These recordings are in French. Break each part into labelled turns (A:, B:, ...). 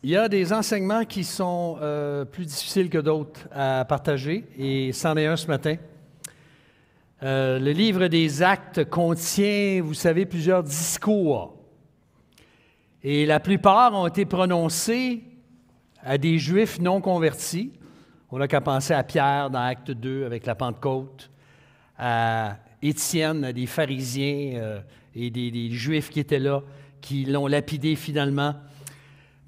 A: Il y a des enseignements qui sont plus difficiles que d'autres à partager, et c'en est un ce matin. Le livre des Actes contient, vous savez, plusieurs discours. Et la plupart ont été prononcés à des Juifs non convertis. On n'a qu'à penser à Pierre dans Acte 2 avec la Pentecôte, à Étienne, à des pharisiens et des Juifs qui étaient là, qui l'ont lapidé finalement.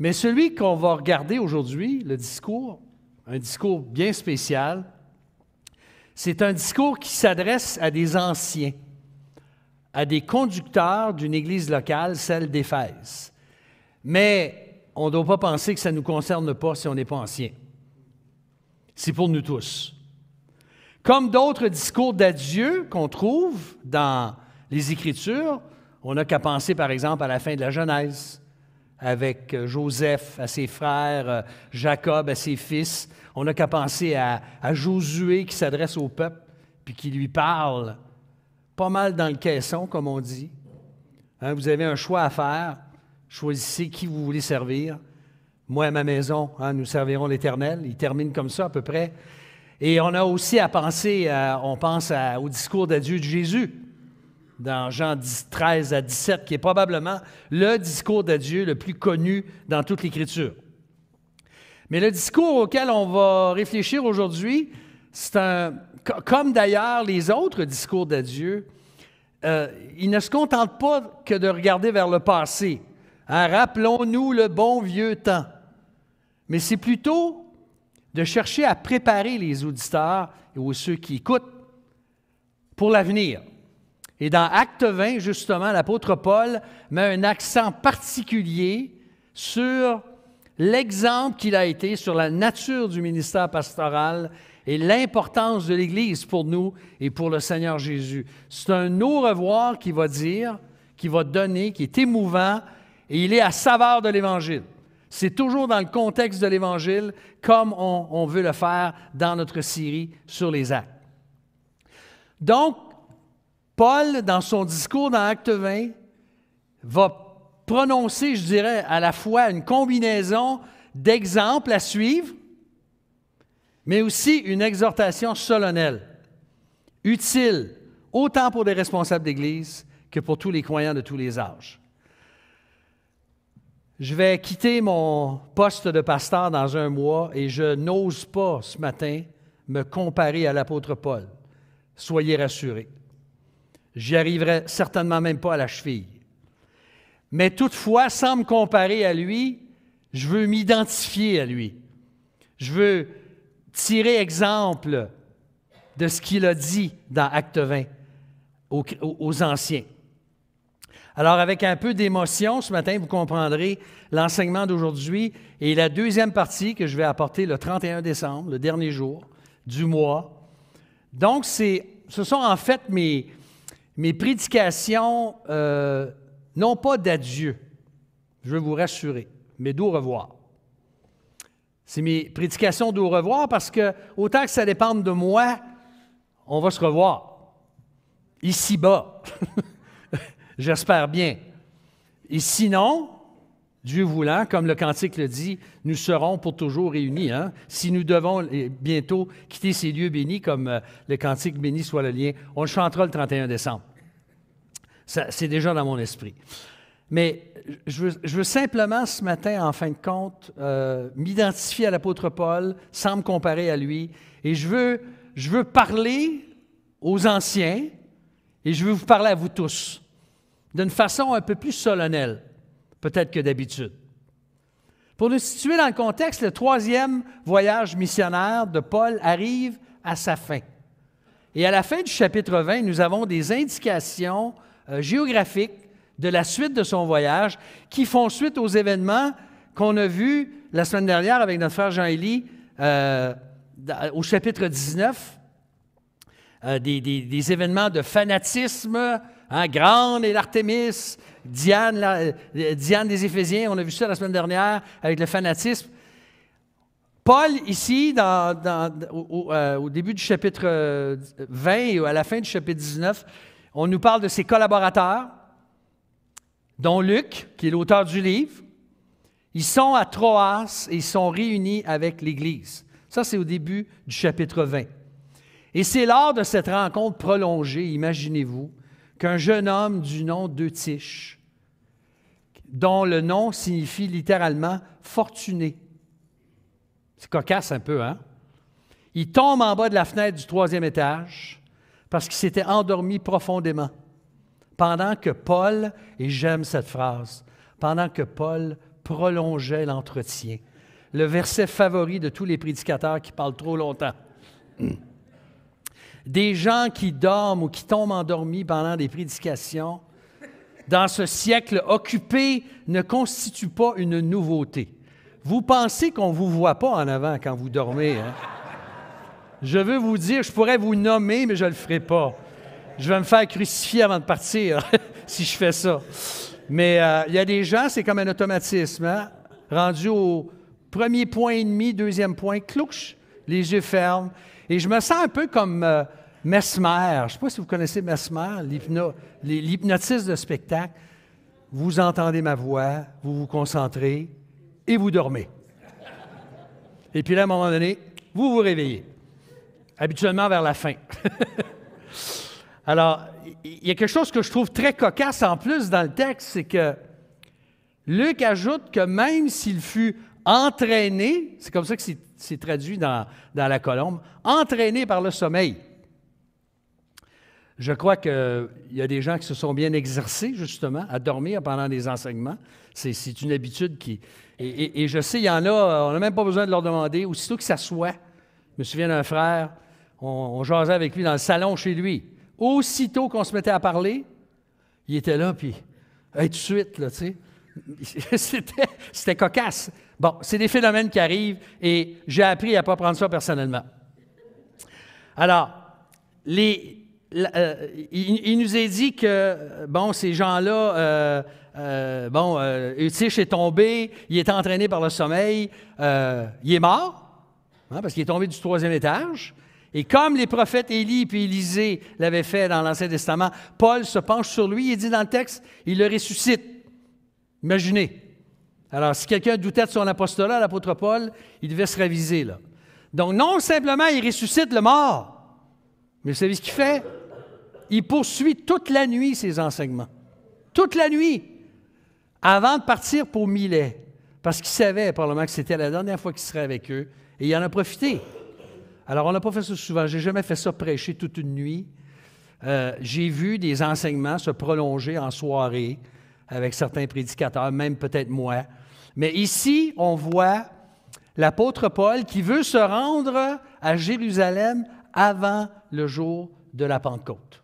A: Mais celui qu'on va regarder aujourd'hui, le discours, un discours bien spécial, c'est un discours qui s'adresse à des anciens, à des conducteurs d'une église locale, celle d'Éphèse. Mais on ne doit pas penser que ça ne nous concerne pas si on n'est pas ancien. C'est pour nous tous. Comme d'autres discours d'adieu qu'on trouve dans les Écritures, on n'a qu'à penser par exemple à la fin de la Genèse, avec Joseph à ses frères, Jacob à ses fils. On n'a qu'à penser à Josué qui s'adresse au peuple, puis qui lui parle pas mal dans le caisson, comme on dit. Hein, vous avez un choix à faire. Choisissez qui vous voulez servir. Moi, à ma maison, nous servirons l'Éternel. Il termine comme ça à peu près. Et on a aussi à penser, au discours d'adieu de Jésus, dans Jean 13 à 17, qui est probablement le discours d'adieu le plus connu dans toute l'Écriture. Mais le discours auquel on va réfléchir aujourd'hui, comme d'ailleurs les autres discours d'adieu, il ne se contente pas que de regarder vers le passé. Hein, rappelons-nous le bon vieux temps. Mais c'est plutôt de chercher à préparer les auditeurs et ceux qui écoutent pour l'avenir. Et dans Acte 20, justement, l'apôtre Paul met un accent particulier sur l'exemple qu'il a été, sur la nature du ministère pastoral et l'importance de l'Église pour nous et pour le Seigneur Jésus. C'est un au revoir qu'il va dire, qu'il va donner, qui est émouvant, et il est à saveur de l'Évangile. C'est toujours dans le contexte de l'Évangile, comme on veut le faire dans notre série sur les actes. Donc, Paul, dans son discours dans Acte 20, va prononcer, je dirais, à la fois une combinaison d'exemples à suivre, mais aussi une exhortation solennelle, utile, autant pour des responsables d'Église que pour tous les croyants de tous les âges. Je vais quitter mon poste de pasteur dans un mois et je n'ose pas ce matin me comparer à l'apôtre Paul. Soyez rassurés. J'y arriverai certainement même pas à la cheville. Mais toutefois, sans me comparer à lui, je veux m'identifier à lui. Je veux tirer exemple de ce qu'il a dit dans Acte 20 aux anciens. Alors, avec un peu d'émotion, ce matin, vous comprendrez l'enseignement d'aujourd'hui et la deuxième partie que je vais apporter le 31 décembre, le dernier jour du mois. Donc, ce sont en fait mes prédications, non pas d'adieu, je veux vous rassurer, mais d'au revoir. C'est mes prédications d'au revoir parce que, autant que ça dépende de moi, on va se revoir, ici-bas. J'espère bien. Et sinon, Dieu voulant, comme le cantique le dit, nous serons pour toujours réunis. Hein? Si nous devons bientôt quitter ces lieux bénis, comme le cantique béni soit le lien, on le chantera le 31 décembre. C'est déjà dans mon esprit. Mais je veux simplement ce matin, en fin de compte, m'identifier à l'apôtre Paul sans me comparer à lui. Et je veux parler aux anciens et je veux vous parler à vous tous d'une façon un peu plus solennelle, peut-être que d'habitude. Pour nous situer dans le contexte, le troisième voyage missionnaire de Paul arrive à sa fin. Et à la fin du chapitre 20, nous avons des indications géographiques de la suite de son voyage qui font suite aux événements qu'on a vus la semaine dernière avec notre frère Jean-Élie au chapitre 19, des événements de fanatisme, hein, Grande et l'Artémis, Diane des Éphésiens, on a vu ça la semaine dernière avec le fanatisme. Paul, ici, au début du chapitre 20 et à la fin du chapitre 19, on nous parle de ses collaborateurs, dont Luc, qui est l'auteur du livre. Ils sont à Troas et ils sont réunis avec l'Église. Ça, c'est au début du chapitre 20. Et c'est lors de cette rencontre prolongée, imaginez-vous, qu'un jeune homme du nom d'Eutyche, dont le nom signifie littéralement « fortuné ». C'est cocasse un peu, hein? Il tombe en bas de la fenêtre du 3e étage parce qu'il s'était endormi profondément. Pendant que Paul, et j'aime cette phrase, pendant que Paul prolongeait l'entretien. Le verset favori de tous les prédicateurs qui parlent trop longtemps. Des gens qui dorment ou qui tombent endormis pendant des prédications, dans ce siècle occupé, ne constituent pas une nouveauté. Vous pensez qu'on ne vous voit pas en avant quand vous dormez, hein? Je veux vous dire, je pourrais vous nommer, mais je ne le ferai pas. Je vais me faire crucifier avant de partir si je fais ça. Mais il y a des gens, c'est comme un automatisme, hein? Rendu au premier point et demi, deuxième point, clouche, les yeux fermes. Et je me sens un peu comme Mesmer. Je ne sais pas si vous connaissez Mesmer, l'hypnotiste de spectacle. Vous entendez ma voix, vous vous concentrez et vous dormez. Et puis là, à un moment donné, vous vous réveillez. Habituellement vers la fin. Alors, il y a quelque chose que je trouve très cocasse en plus dans le texte, c'est que Luc ajoute que même s'il fut entraîné, c'est comme ça que c'est traduit dans la colombe, entraîné par le sommeil. Je crois qu'il y a des gens qui se sont bien exercés, justement, à dormir pendant des enseignements. C'est une habitude qui... Et je sais, il y en a, on n'a même pas besoin de leur demander, aussitôt qu'ils s'assoient. Je me souviens d'un frère, on jasait avec lui dans le salon chez lui. Aussitôt qu'on se mettait à parler, il était là, puis tout de suite, là, tu sais, c'était cocasse. Bon, c'est des phénomènes qui arrivent et j'ai appris à ne pas prendre ça personnellement. Alors, il nous est dit que, bon, ces gens-là, Eutyche est tombé, il est entraîné par le sommeil, il est mort, hein, parce qu'il est tombé du 3e étage. Et comme les prophètes Élie et Élisée l'avaient fait dans l'Ancien Testament, Paul se penche sur lui et dit dans le texte, il le ressuscite. Imaginez. Alors, si quelqu'un doutait de son apostolat, l'apôtre Paul, il devait se réviser, là. Donc, non simplement, il ressuscite le mort, mais vous savez ce qu'il fait? Il poursuit toute la nuit ses enseignements. Toute la nuit, avant de partir pour Milet, parce qu'il savait probablement que c'était la dernière fois qu'il serait avec eux, et il en a profité. Alors, on n'a pas fait ça souvent. Je n'ai jamais fait ça prêcher toute une nuit. J'ai vu des enseignements se prolonger en soirée avec certains prédicateurs, même peut-être moi. Mais ici, on voit l'apôtre Paul qui veut se rendre à Jérusalem avant le jour de la Pentecôte.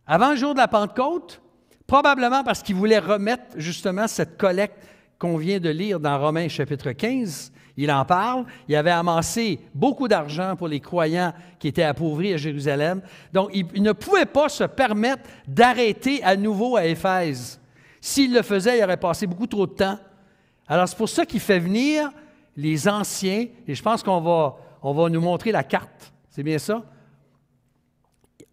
A: Avant le jour de la Pentecôte, probablement parce qu'il voulait remettre justement cette collecte qu'on vient de lire dans Romains chapitre 15, il en parle. Il avait amassé beaucoup d'argent pour les croyants qui étaient appauvris à Jérusalem. Donc, il ne pouvait pas se permettre d'arrêter à nouveau à Éphèse. S'il le faisait, il aurait passé beaucoup trop de temps. Alors, c'est pour ça qu'il fait venir les anciens, et je pense qu'on va nous montrer la carte. C'est bien ça?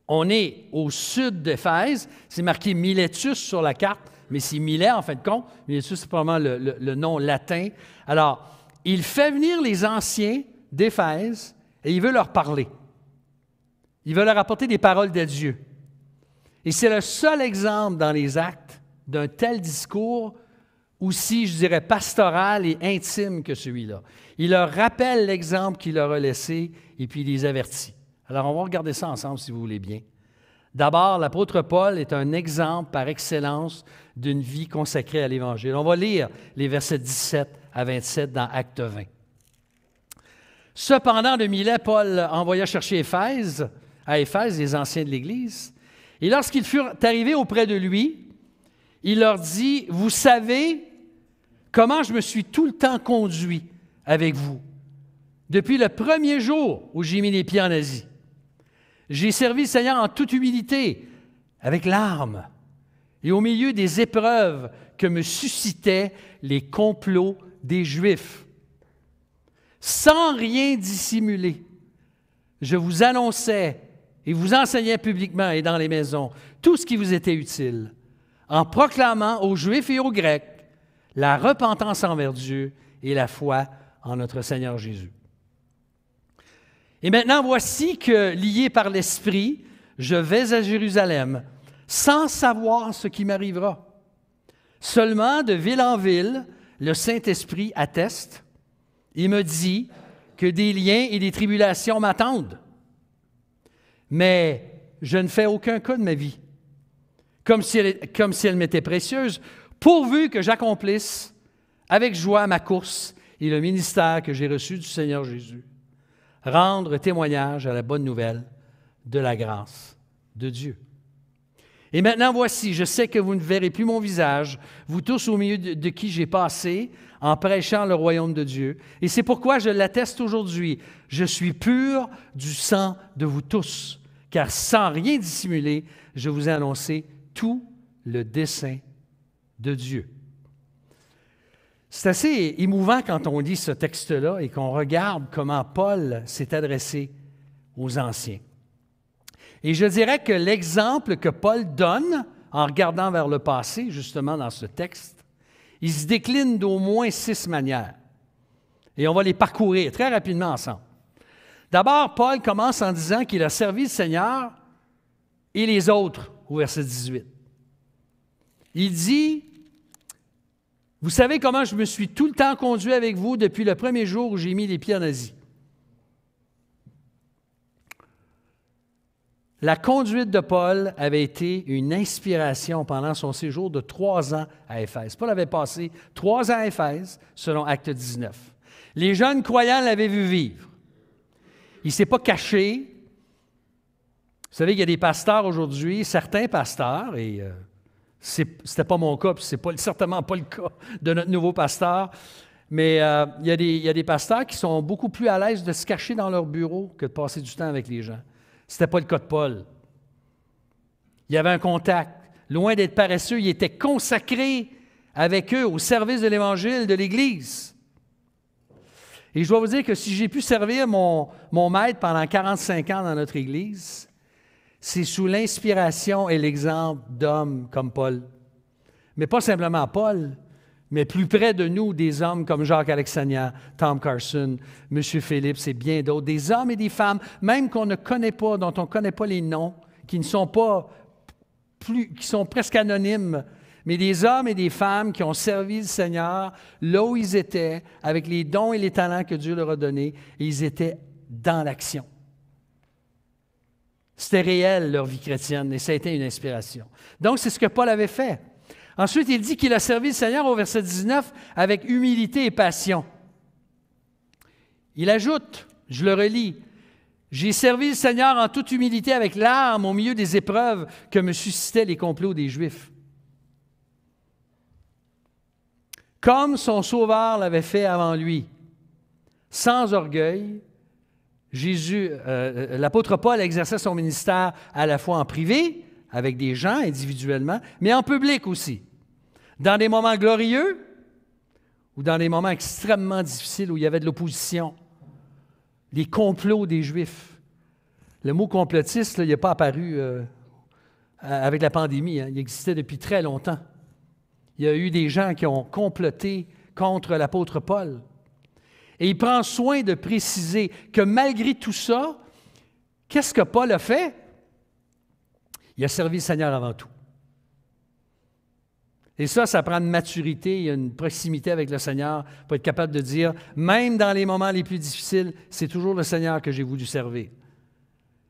A: On est au sud d'Éphèse. C'est marqué Milétus sur la carte, mais c'est Milet, en fin de compte. Milétus, c'est probablement le nom latin. Alors, il fait venir les anciens d'Éphèse et il veut leur parler. Il veut leur apporter des paroles de Dieu. Et c'est le seul exemple dans les Actes d'un tel discours, aussi, je dirais, pastoral et intime que celui-là. Il leur rappelle l'exemple qu'il leur a laissé et puis il les avertit. Alors, on va regarder ça ensemble, si vous voulez bien. D'abord, l'apôtre Paul est un exemple par excellence d'une vie consacrée à l'Évangile. On va lire les versets 17 à 27 dans Acte 20. Cependant, de Milet, Paul envoya chercher à Éphèse les anciens de l'Église. Et lorsqu'ils furent arrivés auprès de lui, il leur dit, « Vous savez comment je me suis tout le temps conduit avec vous, depuis le premier jour où j'ai mis les pieds en Asie. J'ai servi le Seigneur en toute humilité, avec larmes, et au milieu des épreuves que me suscitaient les complots des Juifs. Sans rien dissimuler, je vous annonçais et vous enseignais publiquement et dans les maisons tout ce qui vous était utile, en proclamant aux Juifs et aux Grecs la repentance envers Dieu et la foi en notre Seigneur Jésus. Et maintenant, voici que, lié par l'Esprit, je vais à Jérusalem, sans savoir ce qui m'arrivera. Seulement, de ville en ville, le Saint-Esprit atteste et me dit que des liens et des tribulations m'attendent. Mais je ne fais aucun cas de ma vie, comme si elle m'était précieuse, pourvu que j'accomplisse avec joie ma course et le ministère que j'ai reçu du Seigneur Jésus. Rendre témoignage à la bonne nouvelle de la grâce de Dieu. Et maintenant, voici, je sais que vous ne verrez plus mon visage, vous tous au milieu de qui j'ai passé en prêchant le royaume de Dieu. Et c'est pourquoi je l'atteste aujourd'hui. Je suis pur du sang de vous tous, car sans rien dissimuler, je vous ai annoncé tout le dessein de Dieu. C'est assez émouvant quand on lit ce texte-là et qu'on regarde comment Paul s'est adressé aux anciens. Et je dirais que l'exemple que Paul donne en regardant vers le passé, justement dans ce texte, il se décline d'au moins 6 manières. Et on va les parcourir très rapidement ensemble. D'abord, Paul commence en disant qu'il a servi le Seigneur et les autres, au verset 18. Il dit, « Vous savez comment je me suis tout le temps conduit avec vous depuis le premier jour où j'ai mis les pieds en Asie. » La conduite de Paul avait été une inspiration pendant son séjour de 3 ans à Éphèse. Paul avait passé 3 ans à Éphèse, selon Acte 19. Les jeunes croyants l'avaient vu vivre. Il ne s'est pas caché. Vous savez qu'il y a des pasteurs aujourd'hui, certains pasteurs, et ce n'était pas mon cas, puis ce n'est certainement pas le cas de notre nouveau pasteur, mais il y a des pasteurs qui sont beaucoup plus à l'aise de se cacher dans leur bureau que de passer du temps avec les gens. Ce n'était pas le cas de Paul. Il y avait un contact. Loin d'être paresseux, il était consacré avec eux au service de l'Évangile, de l'Église. Et je dois vous dire que si j'ai pu servir mon maître pendant 45 ans dans notre Église, c'est sous l'inspiration et l'exemple d'hommes comme Paul. Mais pas simplement Paul, mais plus près de nous, des hommes comme Jacques Alexanian, Tom Carson, M. Phillips et bien d'autres, des hommes et des femmes, même qu'on ne connaît pas, dont on ne connaît pas les noms, qui sont presque anonymes, mais des hommes et des femmes qui ont servi le Seigneur là où ils étaient, avec les dons et les talents que Dieu leur a donnés, et ils étaient dans l'action. C'était réel, leur vie chrétienne, et ça a été une inspiration. Donc, c'est ce que Paul avait fait. Ensuite, il dit qu'il a servi le Seigneur au verset 19 avec humilité et passion. Il ajoute, je le relis, « J'ai servi le Seigneur en toute humilité avec larmes au milieu des épreuves que me suscitaient les complots des Juifs. Comme son Sauveur l'avait fait avant lui, sans orgueil, l'apôtre Paul exerçait son ministère à la fois en privé, avec des gens individuellement, mais en public aussi. Dans des moments glorieux ou dans des moments extrêmement difficiles où il y avait de l'opposition. Les complots des Juifs. Le mot complotiste, là, il n'est pas apparu avec la pandémie. Hein. Il existait depuis très longtemps. Il y a eu des gens qui ont comploté contre l'apôtre Paul. Et il prend soin de préciser que malgré tout ça, qu'est-ce que Paul a fait? Il a servi le Seigneur avant tout. Et ça prend une maturité, il y a une proximité avec le Seigneur pour être capable de dire, même dans les moments les plus difficiles, c'est toujours le Seigneur que j'ai voulu servir.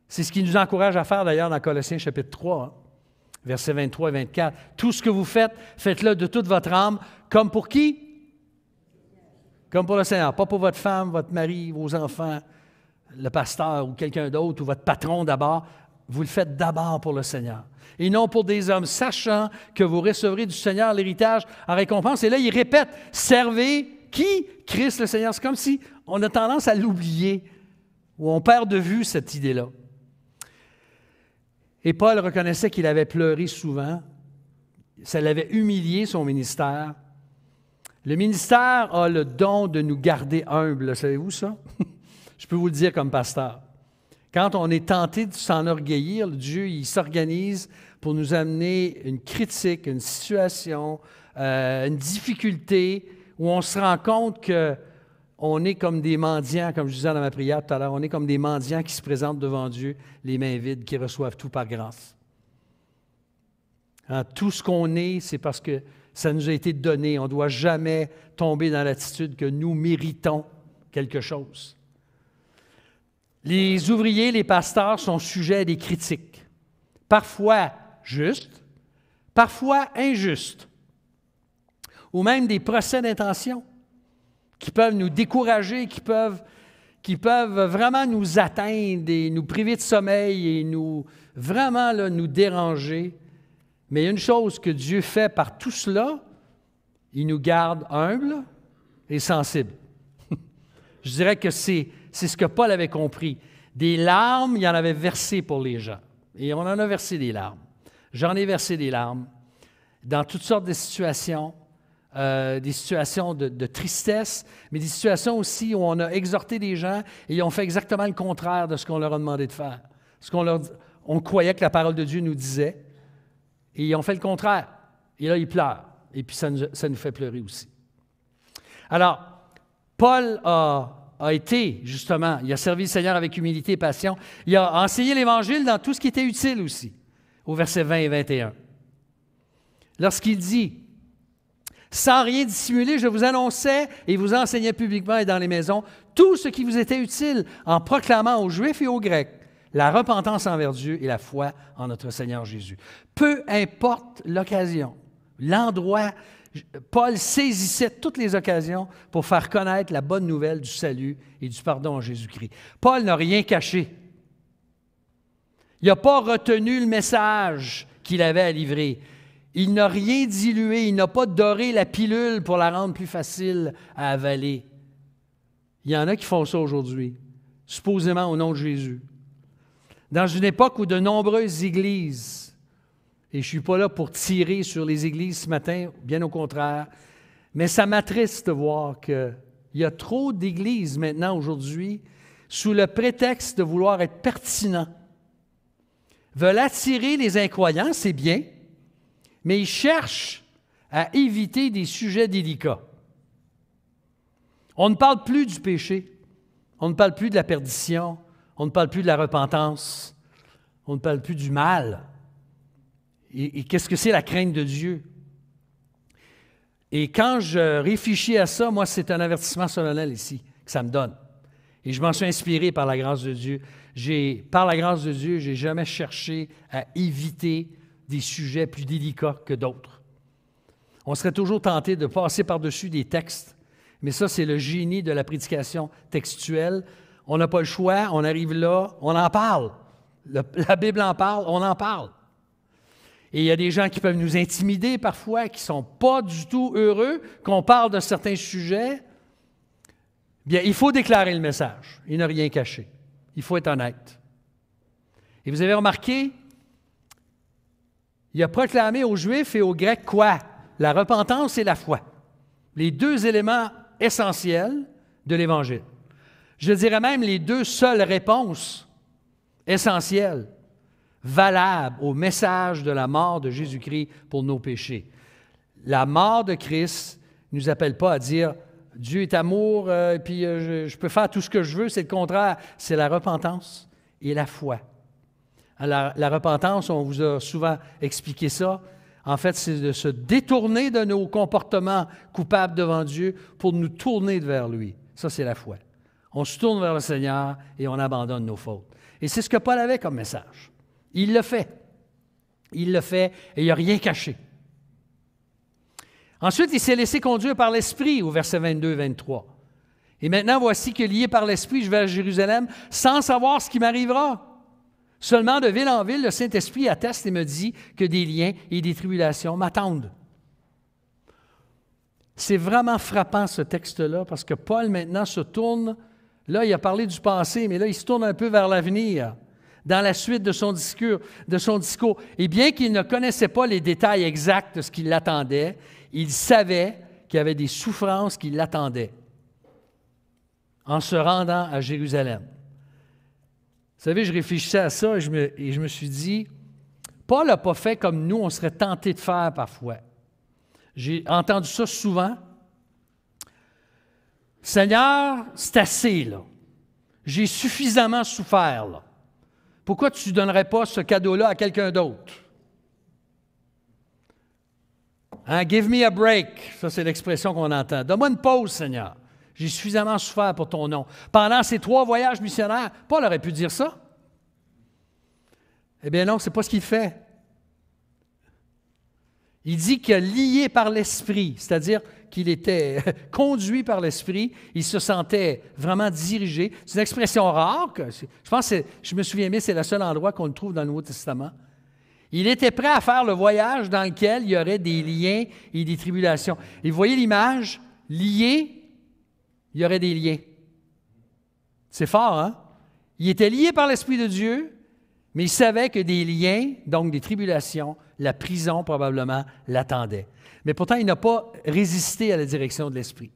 A: C'est ce qui nous encourage à faire d'ailleurs dans Colossiens chapitre 3, hein, versets 23 et 24. Tout ce que vous faites, faites-le de toute votre âme, comme pour qui? Comme pour le Seigneur, pas pour votre femme, votre mari, vos enfants, le pasteur ou quelqu'un d'autre, ou votre patron d'abord. Vous le faites d'abord pour le Seigneur. Et non pour des hommes, sachant que vous recevrez du Seigneur l'héritage en récompense. Et là, il répète, servez qui? Christ le Seigneur. C'est comme si on a tendance à l'oublier, ou on perd de vue cette idée-là. Et Paul reconnaissait qu'il avait pleuré souvent. Ça l'avait humilié, son ministère. Le ministère a le don de nous garder humbles. Savez-vous ça? Je peux vous le dire comme pasteur. Quand on est tenté de s'enorgueillir, Dieu, il s'organise pour nous amener une critique, une situation, une difficulté, où on se rend compte qu'on est comme des mendiants, comme je disais dans ma prière tout à l'heure, on est comme des mendiants qui se présentent devant Dieu, les mains vides, qui reçoivent tout par grâce. Tout ce qu'on est, c'est parce que ça nous a été donné. On ne doit jamais tomber dans l'attitude que nous méritons quelque chose. Les ouvriers, les pasteurs sont sujets à des critiques, parfois justes, parfois injustes, ou même des procès d'intention qui peuvent nous décourager, qui peuvent vraiment nous atteindre et nous priver de sommeil et vraiment nous déranger. Mais il y a une chose que Dieu fait par tout cela, il nous garde humbles et sensibles. Je dirais que c'est ce que Paul avait compris. Des larmes, il en avait versé pour les gens. Et on en a versé des larmes. J'en ai versé des larmes dans toutes sortes de situations, des situations de tristesse, mais des situations aussi où on a exhorté des gens et ils ont fait exactement le contraire de ce qu'on leur a demandé de faire. On croyait que la parole de Dieu nous disait, et ils ont fait le contraire. Et là, ils pleurent. Et puis, ça nous fait pleurer aussi. Alors, Paul a été, justement, il a servi le Seigneur avec humilité et passion. Il a enseigné l'Évangile dans tout ce qui était utile aussi, au verset 20 et 21. Lorsqu'il dit, « Sans rien dissimuler, je vous annonçais et vous enseignais publiquement et dans les maisons tout ce qui vous était utile, en proclamant aux Juifs et aux Grecs la repentance envers Dieu et la foi en notre Seigneur Jésus. » Peu importe l'occasion, l'endroit, Paul saisissait toutes les occasions pour faire connaître la bonne nouvelle du salut et du pardon en Jésus-Christ. Paul n'a rien caché. Il n'a pas retenu le message qu'il avait à livrer. Il n'a rien dilué, il n'a pas doré la pilule pour la rendre plus facile à avaler. Il y en a qui font ça aujourd'hui, supposément au nom de Jésus. Dans une époque où de nombreuses églises, et je ne suis pas là pour tirer sur les églises ce matin, bien au contraire, mais ça m'attriste de voir qu'il y a trop d'églises maintenant aujourd'hui, sous le prétexte de vouloir être pertinents, veulent attirer les incroyants, c'est bien, mais ils cherchent à éviter des sujets délicats. On ne parle plus du péché, on ne parle plus de la perdition, on ne parle plus de la repentance, on ne parle plus du mal. Et qu'est-ce que c'est la crainte de Dieu? Et quand je réfléchis à ça, moi, c'est un avertissement solennel ici que ça me donne. Et je m'en suis inspiré par la grâce de Dieu. Par la grâce de Dieu, je n'ai jamais cherché à éviter des sujets plus délicats que d'autres. On serait toujours tenté de passer par-dessus des textes, mais ça, c'est le génie de la prédication textuelle. On n'a pas le choix, on arrive là, on en parle. La Bible en parle, on en parle. Et il y a des gens qui peuvent nous intimider parfois, qui ne sont pas du tout heureux qu'on parle de certains sujets. Bien, il faut déclarer le message. Il n'a rien caché. Il faut être honnête. Et vous avez remarqué, il a proclamé aux Juifs et aux Grecs quoi? La repentance et la foi. Les deux éléments essentiels de l'Évangile. Je dirais même les deux seules réponses essentielles, valables au message de la mort de Jésus-Christ pour nos péchés. La mort de Christ ne nous appelle pas à dire « Dieu est amour, puis je peux faire tout ce que je veux », c'est le contraire. C'est la repentance et la foi. La repentance, on vous a souvent expliqué ça, en fait, c'est de se détourner de nos comportements coupables devant Dieu pour nous tourner vers lui. Ça, c'est la foi. On se tourne vers le Seigneur et on abandonne nos fautes. Et c'est ce que Paul avait comme message. Il le fait. Il le fait et il n'a rien caché. Ensuite, il s'est laissé conduire par l'Esprit au verset 22-23. Et maintenant, voici que lié par l'Esprit, je vais à Jérusalem sans savoir ce qui m'arrivera. Seulement de ville en ville, le Saint-Esprit atteste et me dit que des liens et des tribulations m'attendent. C'est vraiment frappant ce texte-là parce que Paul maintenant se tourne, là il a parlé du passé, mais là il se tourne un peu vers l'avenir, dans la suite de son discours. Et bien qu'il ne connaissait pas les détails exacts de ce qui l'attendait, il savait qu'il y avait des souffrances qui l'attendaient en se rendant à Jérusalem. Vous savez, je réfléchissais à ça et je me suis dit, Paul n'a pas fait comme nous, on serait tenté de faire parfois. J'ai entendu ça souvent. Seigneur, c'est assez, là. J'ai suffisamment souffert, là. Pourquoi tu ne donnerais pas ce cadeau-là à quelqu'un d'autre? Hein? Give me a break. Ça, c'est l'expression qu'on entend. Donne-moi une pause, Seigneur. J'ai suffisamment souffert pour ton nom. Pendant ces 3 voyages missionnaires, Paul aurait pu dire ça. Eh bien non, ce n'est pas ce qu'il fait. Il dit que lié par l'Esprit, c'est-à-dire qu'il était conduit par l'Esprit, il se sentait vraiment dirigé. C'est une expression rare, je me souviens bien, c'est le seul endroit qu'on le trouve dans le Nouveau Testament. Il était prêt à faire le voyage dans lequel il y aurait des liens et des tribulations. Et vous voyez l'image, lié, il y aurait des liens. C'est fort, hein? Il était lié par l'Esprit de Dieu, mais il savait que des liens, donc des tribulations, la prison probablement l'attendaient. Mais pourtant, il n'a pas résisté à la direction de l'Esprit.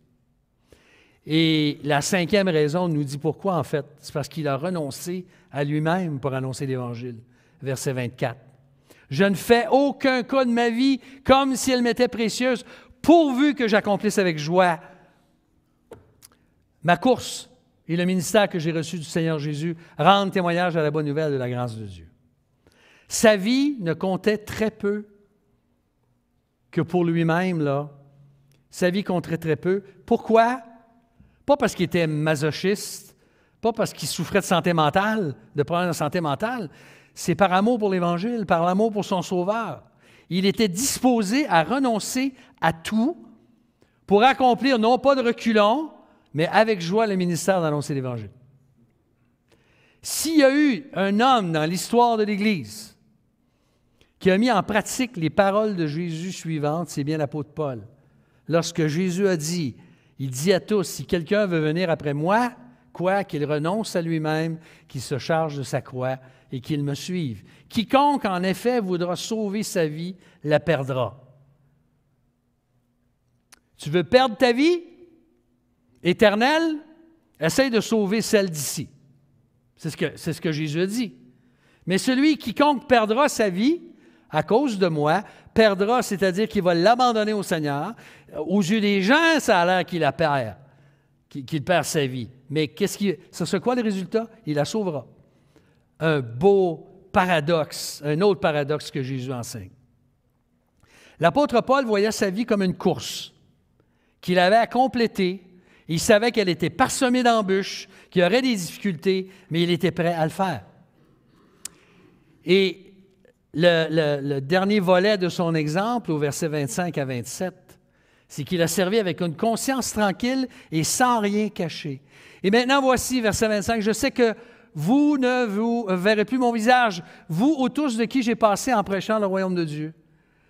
A: Et la 5e raison nous dit pourquoi, en fait. C'est parce qu'il a renoncé à lui-même pour annoncer l'Évangile. Verset 24. « Je ne fais aucun cas de ma vie comme si elle m'était précieuse, pourvu que j'accomplisse avec joie ma course et le ministère que j'ai reçu du Seigneur Jésus, rendent témoignage à la bonne nouvelle de la grâce de Dieu. » Sa vie ne comptait très peu que pour lui-même, là. Sa vie comptait très peu. Pourquoi? Pas parce qu'il était masochiste, pas parce qu'il souffrait de santé mentale, de problèmes de santé mentale. C'est par amour pour l'Évangile, par l'amour pour son Sauveur. Il était disposé à renoncer à tout pour accomplir, non pas de reculons, mais avec joie le ministère d'annoncer l'Évangile. S'il y a eu un homme dans l'histoire de l'Église qui a mis en pratique les paroles de Jésus suivantes, c'est bien l'apôtre Paul. Lorsque Jésus a dit, il dit à tous, si quelqu'un veut venir après moi, quoi? Qu'il renonce à lui-même, qu'il se charge de sa croix et qu'il me suive. Quiconque, en effet, voudra sauver sa vie, la perdra. Tu veux perdre ta vie éternelle? Essaye de sauver celle d'ici. C'est ce que Jésus a dit. Mais quiconque perdra sa vie, à cause de moi, perdra, c'est-à-dire qu'il va l'abandonner au Seigneur. Aux yeux des gens, ça a l'air qu'il la perd, qu'il perd sa vie. Mais ce serait quoi le résultat? Il la sauvera. Un beau paradoxe, un autre paradoxe que Jésus enseigne. L'apôtre Paul voyait sa vie comme une course qu'il avait à compléter. Il savait qu'elle était parsemée d'embûches, qu'il y aurait des difficultés, mais il était prêt à le faire. Et le dernier volet de son exemple, au verset 25 à 27, c'est qu'il a servi avec une conscience tranquille et sans rien cacher. Et maintenant, voici, verset 25, « Je sais que vous ne vous verrez plus mon visage, vous ou tous de qui j'ai passé en prêchant le royaume de Dieu.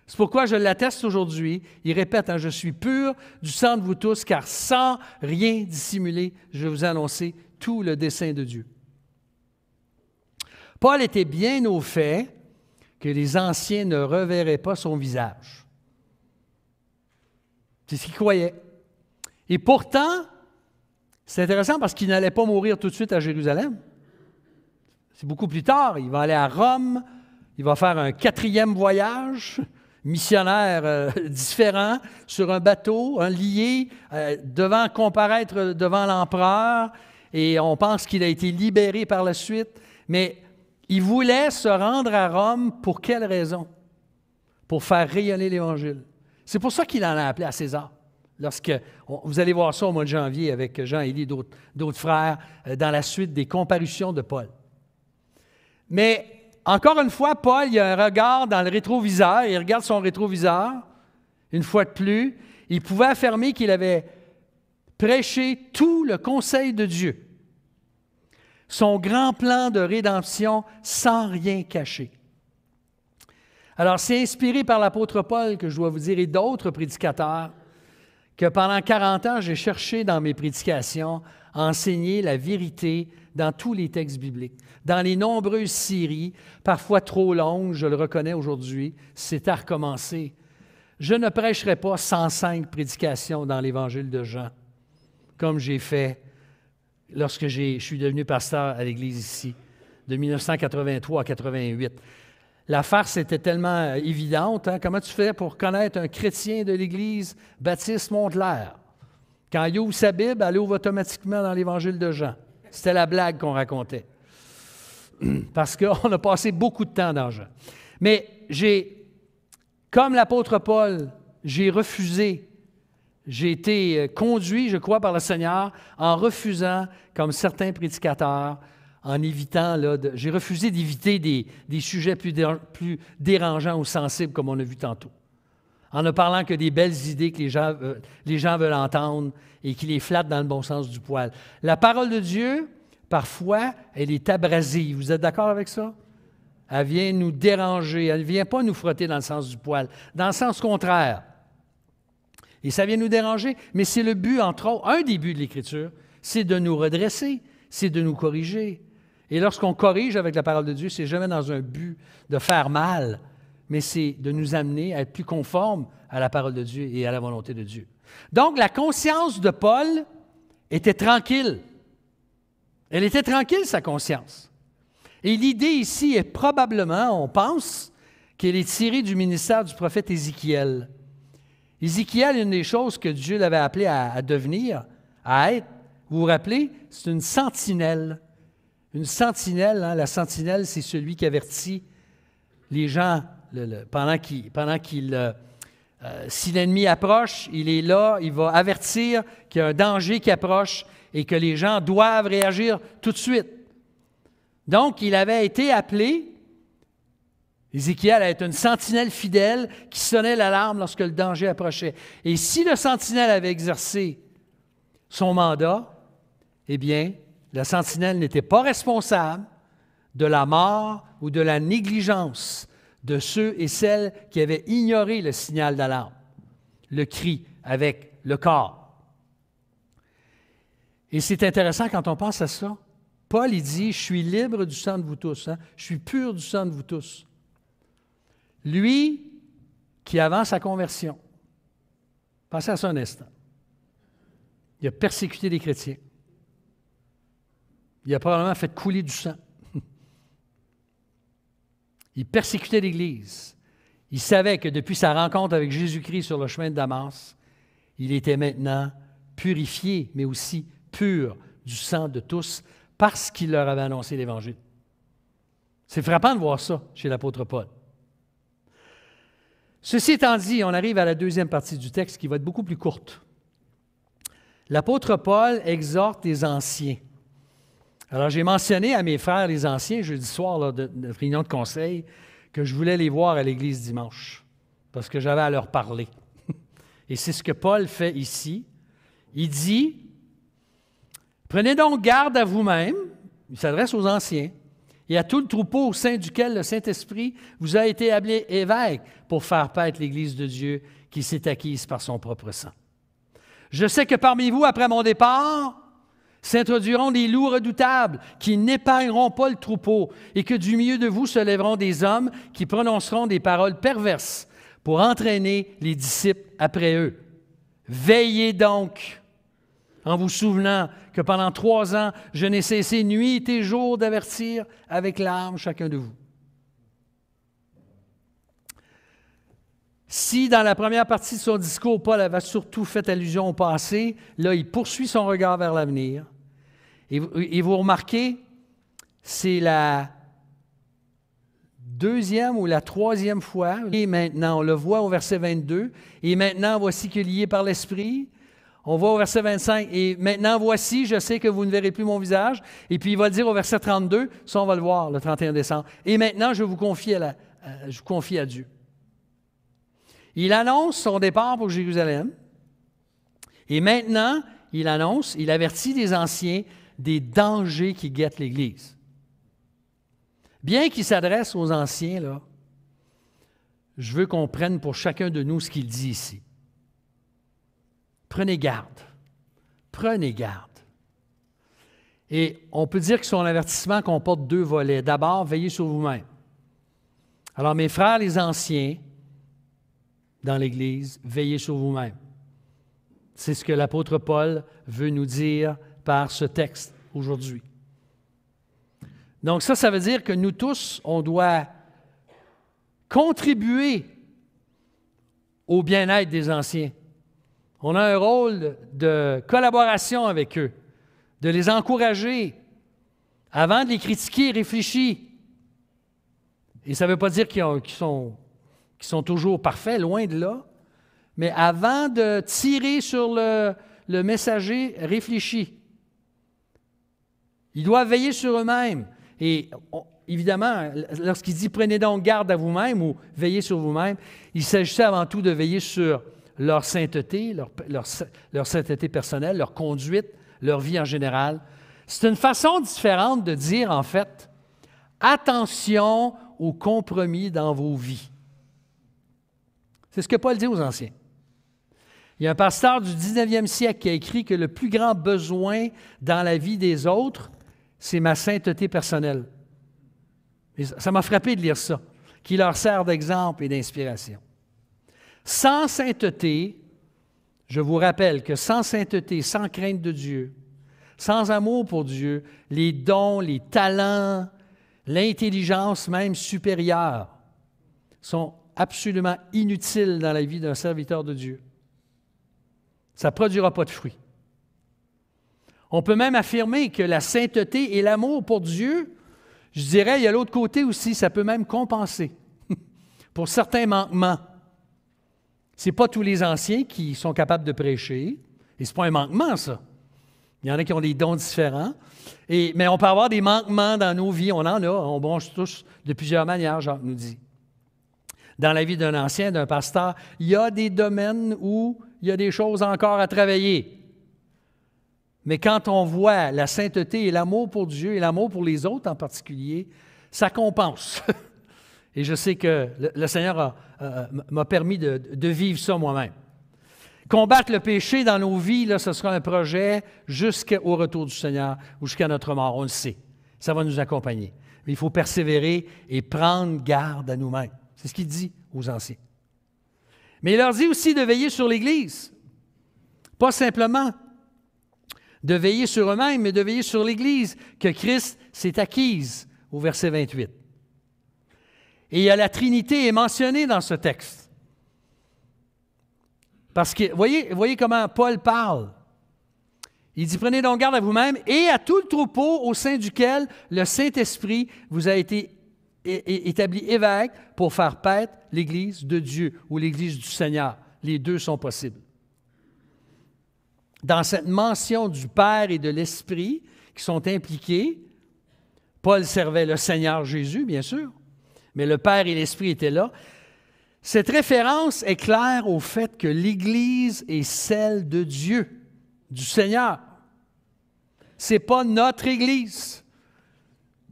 A: C'est pourquoi je l'atteste aujourd'hui. » Il répète, « Je suis pur du sang de vous tous, car sans rien dissimuler, je vais vous annoncer tout le dessein de Dieu. » Paul était bien au fait que les anciens ne reverraient pas son visage. C'est ce qu'il croyait. Et pourtant, c'est intéressant parce qu'il n'allait pas mourir tout de suite à Jérusalem. C'est beaucoup plus tard. Il va aller à Rome. Il va faire un 4e voyage missionnaire différent sur un bateau, lié, devant comparaître devant l'empereur. Et on pense qu'il a été libéré par la suite. Mais il voulait se rendre à Rome pour quelle raison? Pour faire rayonner l'Évangile. C'est pour ça qu'il en a appelé à César. Vous allez voir ça au mois de janvier avec Jean-Élie et d'autres frères dans la suite des comparutions de Paul. Mais encore une fois, Paul, il a un regard dans le rétroviseur, il regarde son rétroviseur, une fois de plus, il pouvait affirmer qu'il avait prêché tout le conseil de Dieu, son grand plan de rédemption sans rien cacher. Alors, c'est inspiré par l'apôtre Paul que je dois vous dire, et d'autres prédicateurs, que pendant 40 ans, j'ai cherché dans mes prédications à enseigner la vérité dans tous les textes bibliques. Dans les nombreuses séries, parfois trop longues, je le reconnais aujourd'hui, c'est à recommencer. Je ne prêcherai pas 105 prédications dans l'Évangile de Jean, comme j'ai fait lorsque je suis devenu pasteur à l'Église ici, de 1983 à 88. La farce était tellement évidente. Hein? Comment tu fais pour connaître un chrétien de l'Église baptiste Monte-Clair? Quand il ouvre sa Bible, elle ouvre automatiquement dans l'Évangile de Jean. C'était la blague qu'on racontait. Parce qu'on a passé beaucoup de temps dans Jean. Mais comme l'apôtre Paul, j'ai refusé. J'ai été conduit, je crois, par le Seigneur en refusant, comme certains prédicateurs, en évitant, j'ai refusé d'éviter des sujets plus dérangeants ou sensibles, comme on a vu tantôt. En ne parlant que des belles idées que les gens veulent entendre et qui les flattent dans le bon sens du poil. La parole de Dieu, parfois, elle est abrasive. Vous êtes d'accord avec ça? Elle vient nous déranger. Elle ne vient pas nous frotter dans le sens du poil, dans le sens contraire. Et ça vient nous déranger, mais c'est le but, entre autres, un des buts de l'Écriture, c'est de nous redresser, c'est de nous corriger. Et lorsqu'on corrige avec la parole de Dieu, c'est jamais dans un but de faire mal, mais c'est de nous amener à être plus conformes à la parole de Dieu et à la volonté de Dieu. Donc, la conscience de Paul était tranquille. Elle était tranquille, sa conscience. Et l'idée ici est probablement, on pense, qu'elle est tirée du ministère du prophète Ézéchiel. Ézéchiel, une des choses que Dieu l'avait appelé à devenir, à être, vous vous rappelez, c'est une sentinelle. Une sentinelle, hein, la sentinelle, c'est celui qui avertit les gens si l'ennemi approche, il est là, il va avertir qu'il y a un danger qui approche et que les gens doivent réagir tout de suite. Donc, il avait été appelé, Ézéchiel, à être une sentinelle fidèle qui sonnait l'alarme lorsque le danger approchait. Et si le sentinelle avait exercé son mandat, eh bien, la sentinelle n'était pas responsable de la mort ou de la négligence de ceux et celles qui avaient ignoré le signal d'alarme, le cri avec le corps. Et c'est intéressant quand on pense à ça. Paul, il dit, « Je suis libre du sang de vous tous. Hein? Je suis pur du sang de vous tous. » Lui, qui avant sa conversion, pensez à ça un instant, il a persécuté les chrétiens. Il a probablement fait couler du sang. Il persécutait l'Église. Il savait que depuis sa rencontre avec Jésus-Christ sur le chemin de Damas, il était maintenant purifié, mais aussi pur du sang de tous, parce qu'il leur avait annoncé l'Évangile. C'est frappant de voir ça chez l'apôtre Paul. Ceci étant dit, on arrive à la deuxième partie du texte qui va être beaucoup plus courte. L'apôtre Paul exhorte les anciens. Alors, j'ai mentionné à mes frères les anciens, jeudi soir, là, de réunion de conseil, que je voulais les voir à l'église dimanche, parce que j'avais à leur parler. Et c'est ce que Paul fait ici. Il dit, « Prenez donc garde à vous-même, il s'adresse aux anciens, et à tout le troupeau au sein duquel le Saint-Esprit vous a été appelé évêque pour faire paître l'Église de Dieu qui s'est acquise par son propre sang. Je sais que parmi vous, après mon départ, s'introduiront des loups redoutables qui n'épargneront pas le troupeau et que du milieu de vous se lèveront des hommes qui prononceront des paroles perverses pour entraîner les disciples après eux. Veillez donc, en vous souvenant que pendant 3 ans, je n'ai cessé nuit et jour d'avertir avec larmes chacun de vous. » Si, dans la première partie de son discours, Paul avait surtout fait allusion au passé, là, il poursuit son regard vers l'avenir. Et vous remarquez, c'est la 2e ou la 3e fois, et maintenant, on le voit au verset 22, « Et maintenant, voici que lié par l'Esprit. » On voit au verset 25, « Et maintenant, voici, je sais que vous ne verrez plus mon visage. » Et puis, il va le dire au verset 32, ça, on va le voir le 31 décembre. « Et maintenant, je vous confie à Dieu. » Il annonce son départ pour Jérusalem. Et maintenant, il avertit les anciens des dangers qui guettent l'Église. Bien qu'il s'adresse aux anciens, là, je veux qu'on prenne pour chacun de nous ce qu'il dit ici. Prenez garde. Prenez garde. Et on peut dire que son avertissement comporte 2 volets. D'abord, veillez sur vous-même. Alors, mes frères, les anciens, dans l'Église, veillez sur vous-même. C'est ce que l'apôtre Paul veut nous dire par ce texte aujourd'hui. Donc ça veut dire que nous tous, on doit contribuer au bien-être des anciens. On a un rôle de collaboration avec eux, de les encourager. Avant de les critiquer, réfléchis. Et ça ne veut pas dire qu'ils sont toujours parfaits, loin de là. Mais avant de tirer sur le messager, réfléchis. Ils doivent veiller sur eux-mêmes. Et évidemment, lorsqu'il dit « prenez donc garde à vous-même » ou « veillez sur vous-même », il s'agissait avant tout de veiller sur leur sainteté, leur sainteté personnelle, leur conduite, leur vie en général. C'est une façon différente de dire, en fait, attention aux compromis dans vos vies. C'est ce que Paul dit aux anciens. Il y a un pasteur du 19e siècle qui a écrit que le plus grand besoin dans la vie des autres, c'est ma sainteté personnelle. Et ça m'a frappé de lire ça, qui leur sert d'exemple et d'inspiration. Sans sainteté, je vous rappelle que sans sainteté, sans crainte de Dieu, sans amour pour Dieu, les dons, les talents, l'intelligence même supérieure sont absolument inutiles dans la vie d'un serviteur de Dieu. Ça ne produira pas de fruits. On peut même affirmer que la sainteté et l'amour pour Dieu, je dirais, il y a l'autre côté aussi, ça peut même compenser pour certains manquements. Ce n'est pas tous les anciens qui sont capables de prêcher, et ce n'est pas un manquement, ça. Il y en a qui ont des dons différents, mais on peut avoir des manquements dans nos vies, on en a, on bronche tous de plusieurs manières, Jacques nous dit. Dans la vie d'un ancien, d'un pasteur, il y a des domaines où il y a des choses encore à travailler. Mais quand on voit la sainteté et l'amour pour Dieu et l'amour pour les autres en particulier, ça compense. Et je sais que le Seigneur m'a permis de vivre ça moi-même. Combattre le péché dans nos vies, là, ce sera un projet jusqu'au retour du Seigneur ou jusqu'à notre mort, on le sait. Ça va nous accompagner. Mais il faut persévérer et prendre garde à nous-mêmes. C'est ce qu'il dit aux anciens. Mais il leur dit aussi de veiller sur l'Église. Pas simplement de veiller sur eux-mêmes, mais de veiller sur l'Église que Christ s'est acquise au verset 28. Et la Trinité est mentionnée dans ce texte. Parce que, voyez comment Paul parle. Il dit, prenez donc garde à vous-même et à tout le troupeau au sein duquel le Saint-Esprit vous a été établi évêque pour faire paître l'Église de Dieu ou l'Église du Seigneur. Les deux sont possibles. Dans cette mention du Père et de l'Esprit qui sont impliqués, Paul servait le Seigneur Jésus, bien sûr, mais le Père et l'Esprit étaient là. Cette référence est claire au fait que l'Église est celle de Dieu, du Seigneur. Ce n'est pas notre Église.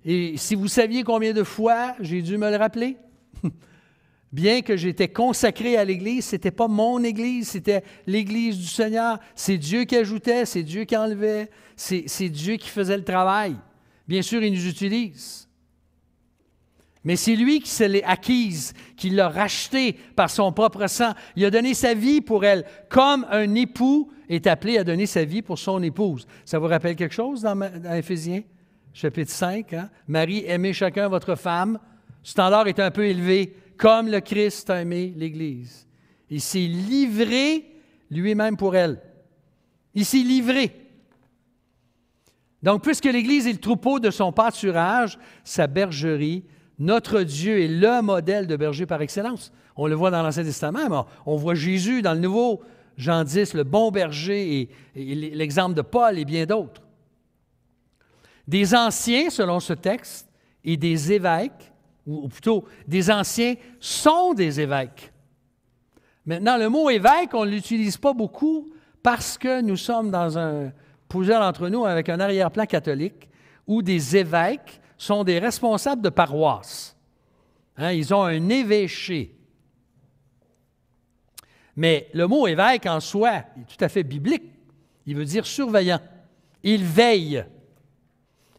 A: Et si vous saviez combien de fois j'ai dû me le rappeler, bien que j'étais consacré à l'Église, ce n'était pas mon Église, c'était l'Église du Seigneur. C'est Dieu qui ajoutait, c'est Dieu qui enlevait, c'est Dieu qui faisait le travail. Bien sûr, il nous utilise. Mais c'est lui qui se l'est acquise, qui l'a rachetée par son propre sang. Il a donné sa vie pour elle, comme un époux est appelé à donner sa vie pour son épouse. Ça vous rappelle quelque chose dans Éphésiens, chapitre 5? Hein? Marie, aimez chacun votre femme. Le standard est un peu élevé, comme le Christ a aimé l'Église. Il s'est livré lui-même pour elle. Il s'est livré. Donc, puisque l'Église est le troupeau de son pâturage, sa bergerie, notre Dieu est le modèle de berger par excellence. On le voit dans l'Ancien Testament, mais on voit Jésus dans le Nouveau, Jean 10, le bon berger et l'exemple de Paul et bien d'autres. Des anciens, selon ce texte, et des évêques, ou plutôt des anciens sont des évêques. Maintenant, le mot évêque, on ne l'utilise pas beaucoup parce que nous sommes plusieurs d'entre nous avec un arrière-plan catholique où des évêques sont des responsables de paroisse. Hein, ils ont un évêché. Mais le mot évêque en soi est tout à fait biblique. Il veut dire surveillant. Il veille.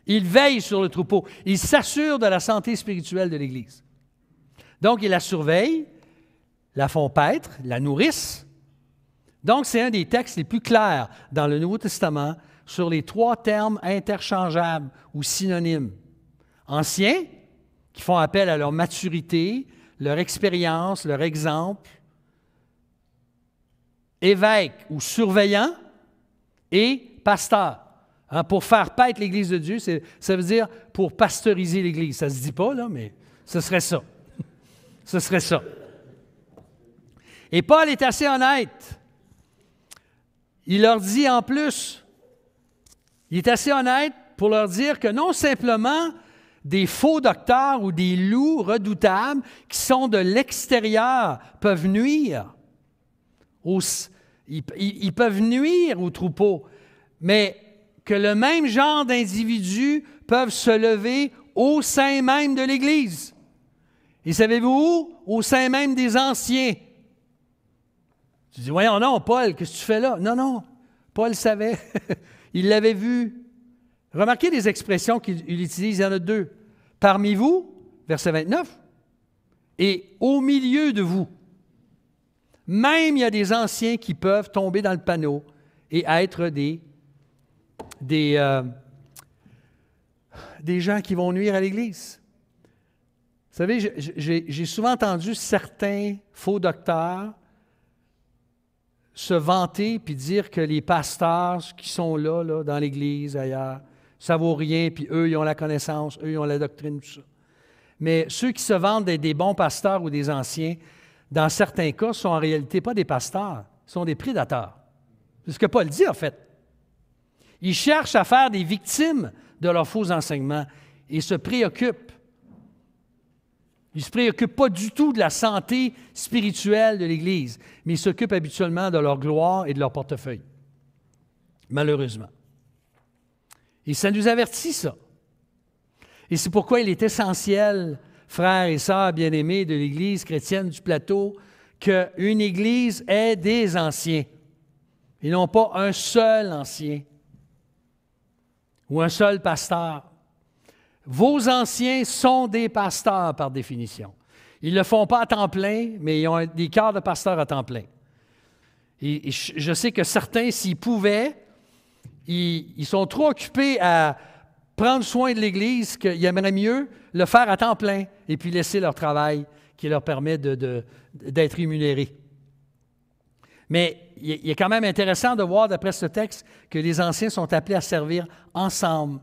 A: Il veille sur le troupeau. Il s'assure de la santé spirituelle de l'Église. Donc, il la surveille, la font paître, la nourrissent. Donc, c'est un des textes les plus clairs dans le Nouveau Testament sur les trois termes interchangeables ou synonymes. Anciens, qui font appel à leur maturité, leur expérience, leur exemple, évêque ou surveillant et pasteur. Hein, pour faire paître l'Église de Dieu, ça veut dire pour pasteuriser l'Église. Ça ne se dit pas, là, mais ce serait ça. Ce serait ça. Et Paul est assez honnête. Il leur dit en plus, il est assez honnête pour leur dire que non simplement des faux docteurs ou des loups redoutables qui sont de l'extérieur peuvent nuire, ils peuvent nuire au troupeau, mais que le même genre d'individus peuvent se lever au sein même de l'Église. Et savez-vous où? Au sein même des anciens. Tu dis, voyons, non, Paul, qu'est-ce que tu fais là? Non, non, Paul savait. Il l'avait vu. Remarquez les expressions qu'il utilise, il y en a deux. Parmi vous, verset 29, et au milieu de vous. Même il y a des anciens qui peuvent tomber dans le panneau et être des gens qui vont nuire à l'Église. Vous savez, j'ai souvent entendu certains faux docteurs se vanter puis dire que les pasteurs qui sont là dans l'Église, ailleurs, ça vaut rien, puis eux, ils ont la connaissance, eux, ils ont la doctrine, tout ça. Mais ceux qui se vantent d'être des bons pasteurs ou des anciens, dans certains cas, sont en réalité pas des pasteurs, sont des prédateurs. C'est ce que Paul dit, en fait. Ils cherchent à faire des victimes de leurs faux enseignements et se préoccupent. Ils ne se préoccupent pas du tout de la santé spirituelle de l'Église, mais ils s'occupent habituellement de leur gloire et de leur portefeuille, malheureusement. Et ça nous avertit, ça. Et c'est pourquoi il est essentiel, frères et sœurs bien-aimés de l'Église chrétienne du plateau, qu'une Église ait des anciens, et non pas un seul ancien ou un seul pasteur. Vos anciens sont des pasteurs par définition. Ils ne le font pas à temps plein, mais ils ont des cœurs de pasteurs à temps plein. Et je sais que certains, s'ils pouvaient, ils sont trop occupés à prendre soin de l'Église qu'ils aimeraient mieux le faire à temps plein et puis laisser leur travail qui leur permet d'être rémunérés. Mais il est quand même intéressant de voir, d'après ce texte, que les anciens sont appelés à servir ensemble.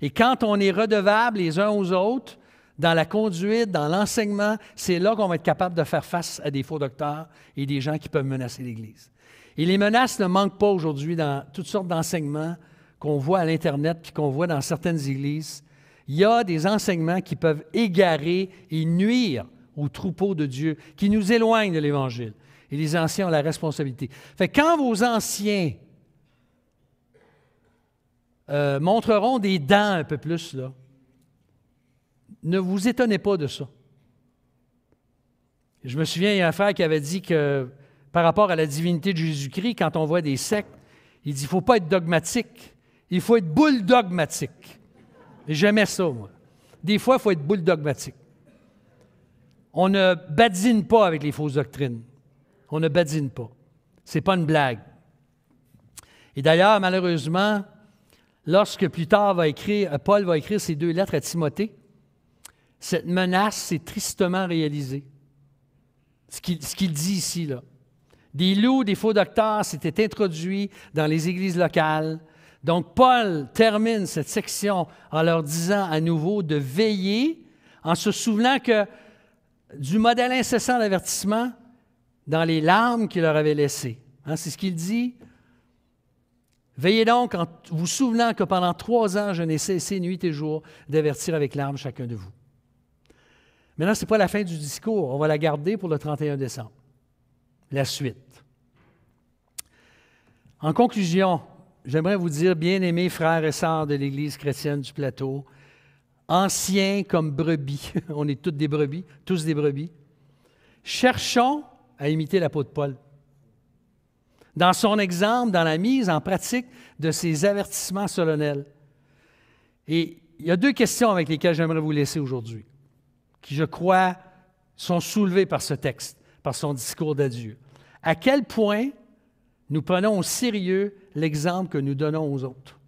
A: Et quand on est redevables les uns aux autres, dans la conduite, dans l'enseignement, c'est là qu'on va être capable de faire face à des faux docteurs et des gens qui peuvent menacer l'Église. Et les menaces ne manquent pas aujourd'hui dans toutes sortes d'enseignements qu'on voit à l'Internet puis qu'on voit dans certaines églises. Il y a des enseignements qui peuvent égarer et nuire au troupeau de Dieu, qui nous éloignent de l'Évangile. Et les anciens ont la responsabilité. Fait que quand vos anciens montreront des dents un peu plus, là, ne vous étonnez pas de ça. Je me souviens, il y a un frère qui avait dit que par rapport à la divinité de Jésus-Christ, quand on voit des sectes, il dit, il ne faut pas être dogmatique, il faut être bulldogmatique. J'aimais ça, moi. Des fois, il faut être bulldogmatique. On ne badine pas avec les fausses doctrines. On ne badine pas. Ce n'est pas une blague. Et d'ailleurs, malheureusement, lorsque plus tard Paul va écrire ses 2 lettres à Timothée, cette menace s'est tristement réalisée. Ce qu'il dit ici, là. Des loups, des faux docteurs s'étaient introduits dans les églises locales. Donc, Paul termine cette section en leur disant à nouveau de veiller, en se souvenant que du modèle incessant d'avertissement dans les larmes qu'il leur avait laissées. Hein, c'est ce qu'il dit. Veillez donc en vous souvenant que pendant 3 ans, je n'ai cessé nuit et jour d'avertir avec larmes chacun de vous. Maintenant, ce n'est pas la fin du discours. On va la garder pour le 31 décembre. La suite. En conclusion, j'aimerais vous dire, bien-aimés frères et sœurs de l'Église chrétienne du plateau, anciens comme brebis, on est toutes des brebis, tous des brebis, cherchons à imiter l'apôtre Paul. Dans son exemple, dans la mise en pratique de ses avertissements solennels. Et il y a 2 questions avec lesquelles j'aimerais vous laisser aujourd'hui, qui, je crois, sont soulevées par ce texte, par son discours d'adieu. À quel point nous prenons au sérieux l'exemple que nous donnons aux autres?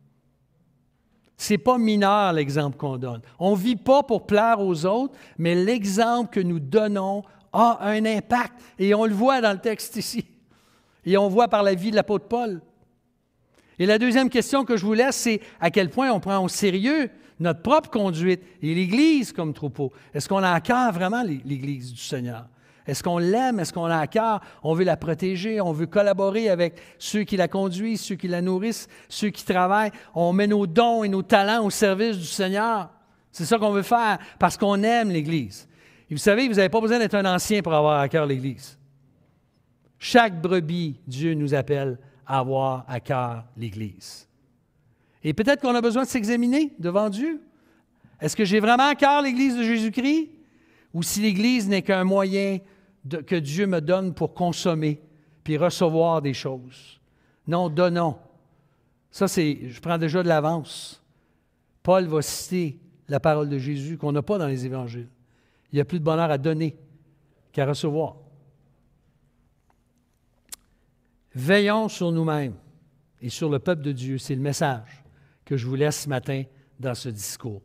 A: Ce n'est pas mineur l'exemple qu'on donne. On ne vit pas pour plaire aux autres, mais l'exemple que nous donnons a un impact. Et on le voit dans le texte ici. Et on voit par la vie de l'apôtre Paul. Et la deuxième question que je vous laisse, c'est à quel point on prend au sérieux notre propre conduite et l'Église comme troupeau. Est-ce qu'on a à cœur vraiment l'Église du Seigneur? Est-ce qu'on l'aime? Est-ce qu'on a à cœur? On veut la protéger, on veut collaborer avec ceux qui la conduisent, ceux qui la nourrissent, ceux qui travaillent. On met nos dons et nos talents au service du Seigneur. C'est ça qu'on veut faire parce qu'on aime l'Église. Et vous savez, vous n'avez pas besoin d'être un ancien pour avoir à cœur l'Église. Chaque brebis, Dieu nous appelle à avoir à cœur l'Église. Et peut-être qu'on a besoin de s'examiner devant Dieu. Est-ce que j'ai vraiment à cœur l'Église de Jésus-Christ? Ou si l'Église n'est qu'un moyen que Dieu me donne pour consommer puis recevoir des choses? Non, donnons. Ça, je prends déjà de l'avance. Paul va citer la parole de Jésus qu'on n'a pas dans les Évangiles. Il y a plus de bonheur à donner qu'à recevoir. Veillons sur nous-mêmes et sur le peuple de Dieu. C'est le message que je vous laisse ce matin dans ce discours.